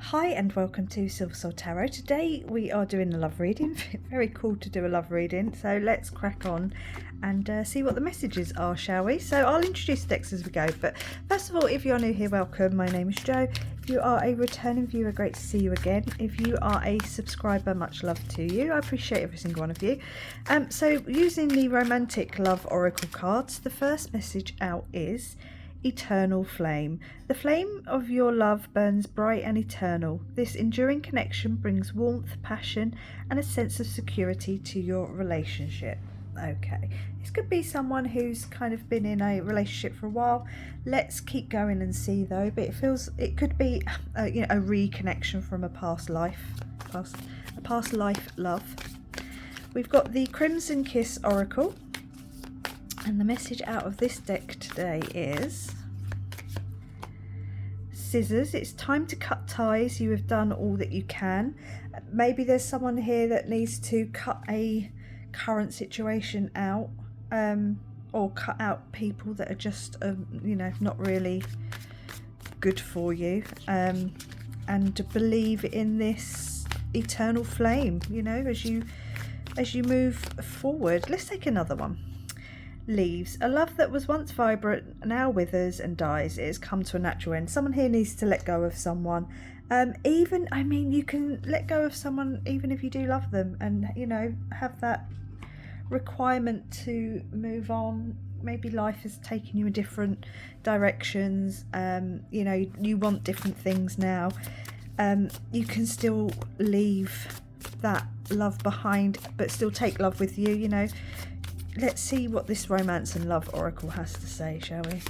Hi and welcome to Silver Soul Tarot. Today we are doing a love reading. Very cool to do a love reading. So let's crack on and see what the messages are, shall we? So I'll introduce the decks as we go. But first of all, if you're new here, welcome. My name is Jo. If you are a returning viewer, great to see you again. If you are a subscriber, much love to you. I appreciate every single one of you. So using the Romantic Love Oracle cards, the first message out is Eternal Flame. The flame of your love burns bright and eternal. This enduring connection brings warmth, passion, and a sense of security to your relationship. Okay, this could be someone who's kind of been in a relationship for a while. Let's keep going and see though. But it could be a reconnection from a past life love. We've got the Crimson Kiss Oracle. And the message out of this deck today is Scissors. It's time to cut ties. You have done all that you can. Maybe there's someone here that needs to cut a current situation out, or cut out people that are just, not really good for you. And believe in this eternal flame, as you move forward. Let's take another one. Leaves. A love that was once vibrant now withers and dies. It has come to a natural end. Someone here needs to let go of someone. You can let go of someone even if you do love them, and have that requirement to move on. Maybe life has taken you in different directions. You want different things now. You can still leave that love behind, but still take love with you. Let's see what this Romance and Love Oracle has to say, shall we?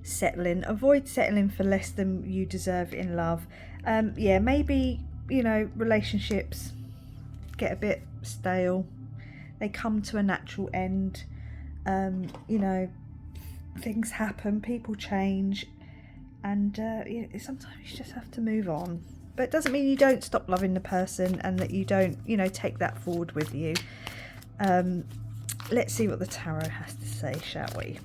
Settling. Avoid settling for less than you deserve in love. Maybe, relationships get a bit stale. They come to a natural end. Things happen, people change. And sometimes you just have to move on. But it doesn't mean you don't stop loving the person and that you don't, take that forward with you. Let's see what the tarot has to say, shall we?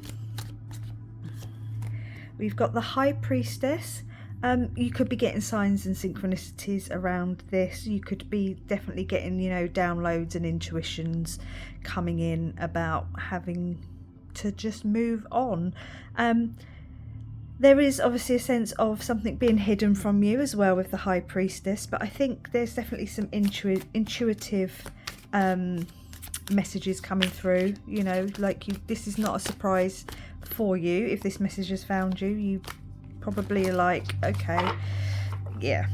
We've got the High Priestess. You could be getting signs and synchronicities around this. You could be definitely getting, downloads and intuitions coming in about having to just move on. There is obviously a sense of something being hidden from you as well with the High Priestess, but I think there's definitely some intuitive messages coming through. This is not a surprise for you. If this message has found you, you probably are like, okay, yeah,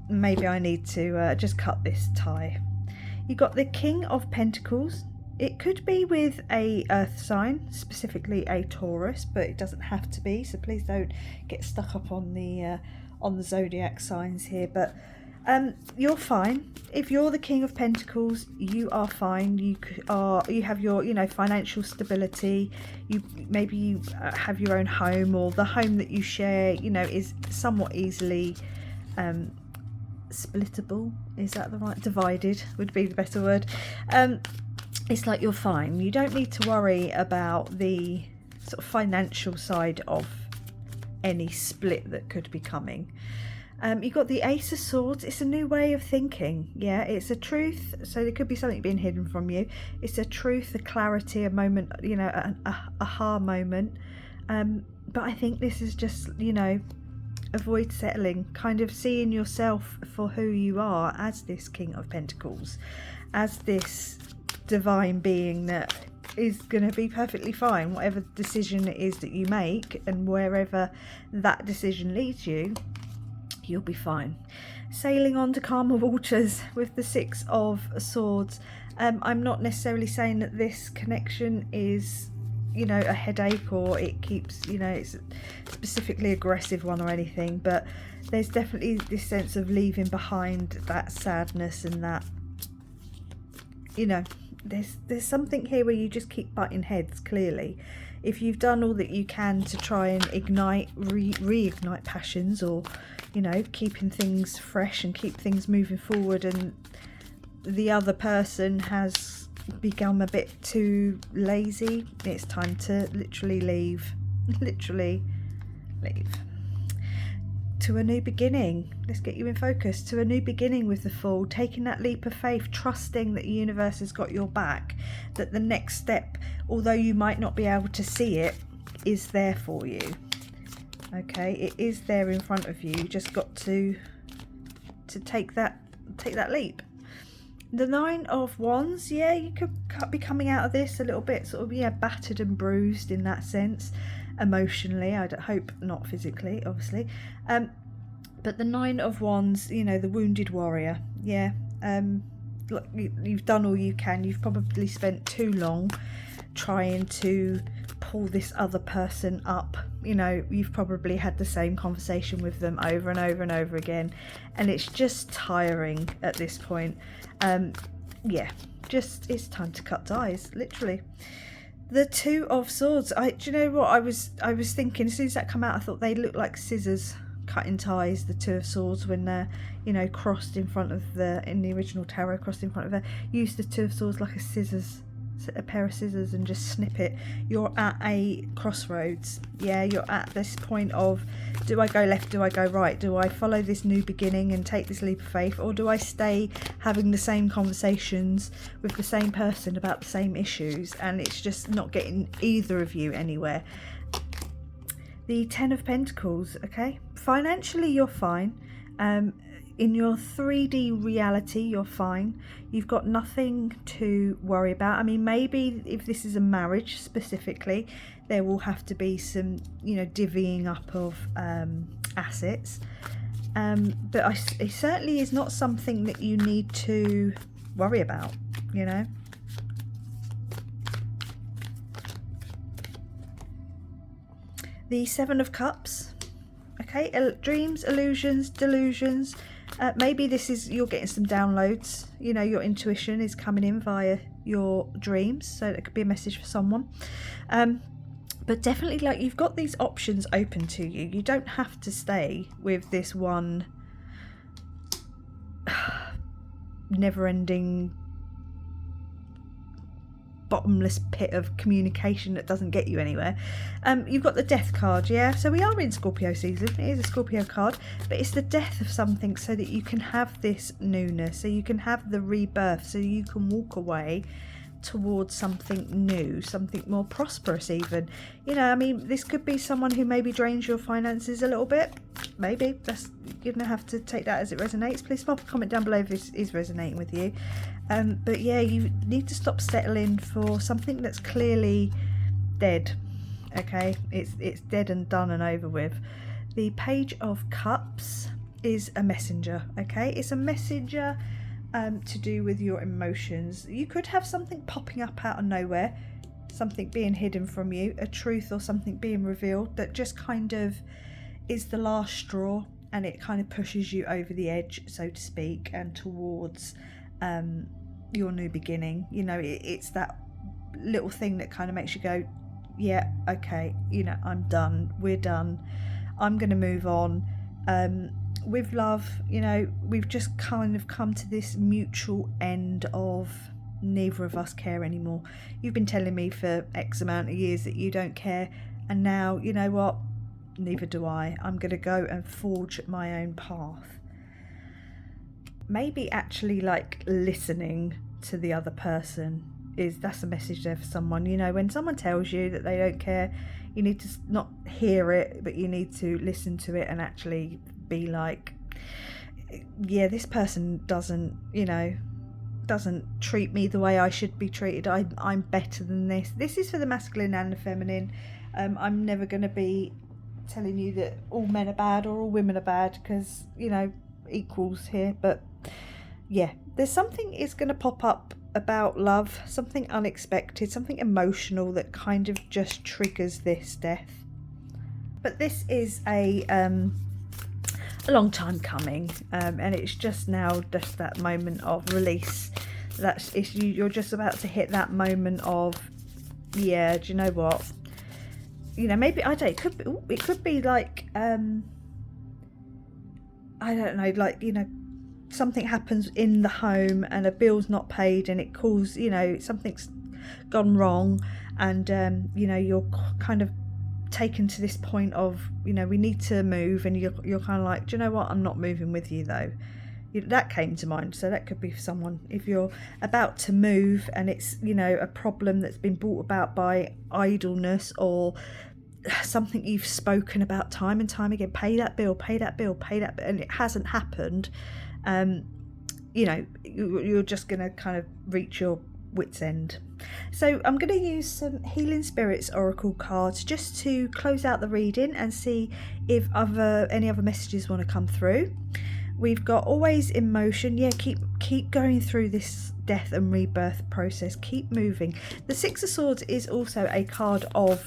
maybe I need to just cut this tie. You got the King of Pentacles. It could be with a earth sign, specifically a Taurus, but it doesn't have to be, so please don't get stuck up on the zodiac signs here. But you're fine. If you're the King of Pentacles, you are fine. You have your financial stability. You have your own home, or the home that you share is somewhat easily splittable. Is that the right? Divided would be the better word. It's like you're fine. You don't need to worry about the sort of financial side of any split that could be coming. You've got the Ace of Swords. It's a new way of thinking. Yeah, it's a truth. So there could be something being hidden from you. It's a truth, a clarity, a moment, an aha moment. But I think this is just, avoid settling, kind of seeing yourself for who you are as this King of Pentacles, as this divine being that is going to be perfectly fine, whatever decision it is that you make, and wherever that decision leads you, you'll be fine. Sailing on to calmer waters with the Six of Swords. I'm not necessarily saying that this connection is, a headache, or it keeps, it's a specifically aggressive one or anything, but there's definitely this sense of leaving behind that sadness and that, there's something here where you just keep butting heads, clearly. If you've done all that you can to try and reignite passions, or keeping things fresh and keep things moving forward, and the other person has become a bit too lazy, it's time to literally leave. to a new beginning. Let's get you in focus. To a new beginning with the Fool, taking that leap of faith, trusting that the universe has got your back, that the next step, although you might not be able to see it, is there for you. Okay, it is there in front of you. You just got to take that leap. The Nine of Wands, yeah, you could be coming out of this a little bit sort of, yeah, battered and bruised in that sense, emotionally. I hope not physically, obviously. But the Nine of Wands, you know, the wounded warrior, yeah. Look, you've done all you can. You've probably spent too long trying to pull this other person up. You know, you've probably had the same conversation with them over and over and over again, and it's just tiring at this point. Yeah, just it's time to cut ties, literally. The Two of Swords. Do you know what I was thinking? As soon as that come out, I thought they looked like scissors cutting ties. The Two of Swords, when they're, you know, crossed in front of in the original tarot, crossed in front of her. Use the Two of Swords like a pair of scissors and just snip it. You're at a crossroads. Yeah, you're at this point of, do I go left, do I go right, do I follow this new beginning and take this leap of faith, or do I stay having the same conversations with the same person about the same issues, and it's just not getting either of you anywhere. The Ten of Pentacles. Okay, financially you're fine. In your 3D reality, you're fine. You've got nothing to worry about. I mean, maybe if this is a marriage specifically, there will have to be some, you know, divvying up of assets. But it certainly is not something that you need to worry about, you know. The Seven of Cups. Okay, dreams, illusions, delusions. Maybe you're getting some downloads. You know, your intuition is coming in via your dreams, so it could be a message for someone. But definitely, like, you've got these options open to you. You don't have to stay with this one never-ending bottomless pit of communication that doesn't get you anywhere. You've got the Death card, yeah, so we are in Scorpio season. It is a Scorpio card, but it's the death of something so that you can have this newness, so you can have the rebirth, so you can walk away towards something new, something more prosperous even. You know, I mean, this could be someone who maybe drains your finances a little bit. Maybe you're gonna have to take that as it resonates. Please pop a comment down below if this is resonating with you. But yeah, you need to stop settling for something that's clearly dead. Okay, it's dead and done and over with. The Page of Cups is a messenger. Okay, it's a messenger to do with your emotions. You could have something popping up out of nowhere, something being hidden from you, a truth or something being revealed that just kind of is the last straw, and it kind of pushes you over the edge, so to speak, and towards your new beginning. You know, it's that little thing that kind of makes you go, yeah, okay, you know, I'm done, we're done, I'm gonna move on. With love, you know, we've just kind of come to this mutual end of neither of us care anymore. You've been telling me for X amount of years that you don't care, and now, you know what, neither do I. I'm going to go and forge my own path. Maybe actually, like, listening to the other person that's a message there for someone. You know, when someone tells you that they don't care, you need to not hear it, but you need to listen to it and actually be like, yeah, this person doesn't treat me the way I should be treated. I'm better than this. This is for the masculine and the feminine. I'm never going to be telling you that all men are bad or all women are bad, because, you know, equals here. But yeah, there's something is going to pop up about love, something unexpected, something emotional that kind of just triggers this death. But this is a long time coming, and it's just now just that moment of release. You're just about to hit that moment of, yeah, do you know what, you know, maybe, I don't know, it could be like, I don't know, like, you know, something happens in the home and a bill's not paid, and it calls, you know, something's gone wrong, and you know, you're kind of taken to this point of, you know, we need to move, and you're kind of like, do you know what, I'm not moving with you though. That came to mind. So that could be for someone, if you're about to move and it's, you know, a problem that's been brought about by idleness, or something you've spoken about time and time again, pay that bill, pay that bill, pay that bill, and it hasn't happened. You know, you're just going to kind of reach your wit's end. So I'm going to use some Healing Spirits Oracle cards just to close out the reading and see if any other messages want to come through. We've got Always in Motion. Yeah, keep going through this death and rebirth process. Keep moving. The Six of Swords is also a card of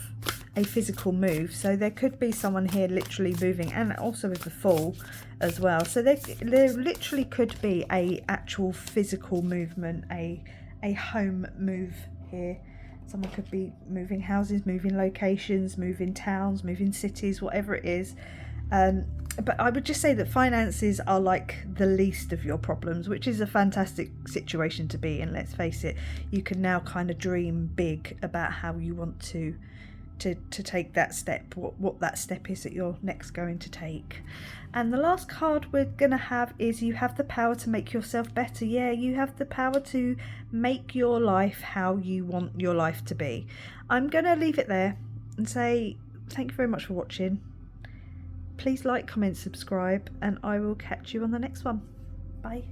a physical move, so there could be someone here literally moving, and also with the Fool as well. So there literally could be a actual physical movement, a home move here. Someone could be moving houses, moving locations, moving towns, moving cities, whatever it is. But I would just say that finances are like the least of your problems, which is a fantastic situation to be in. Let's face it, you can now kind of dream big about how you want to take that step, what that step is that you're next going to take. And the last card we're going to have is You Have the Power to Make Yourself Better. Yeah, you have the power to make your life how you want your life to be. I'm going to leave it there and say thank you very much for watching. Please like, comment, subscribe, and I will catch you on the next one. Bye.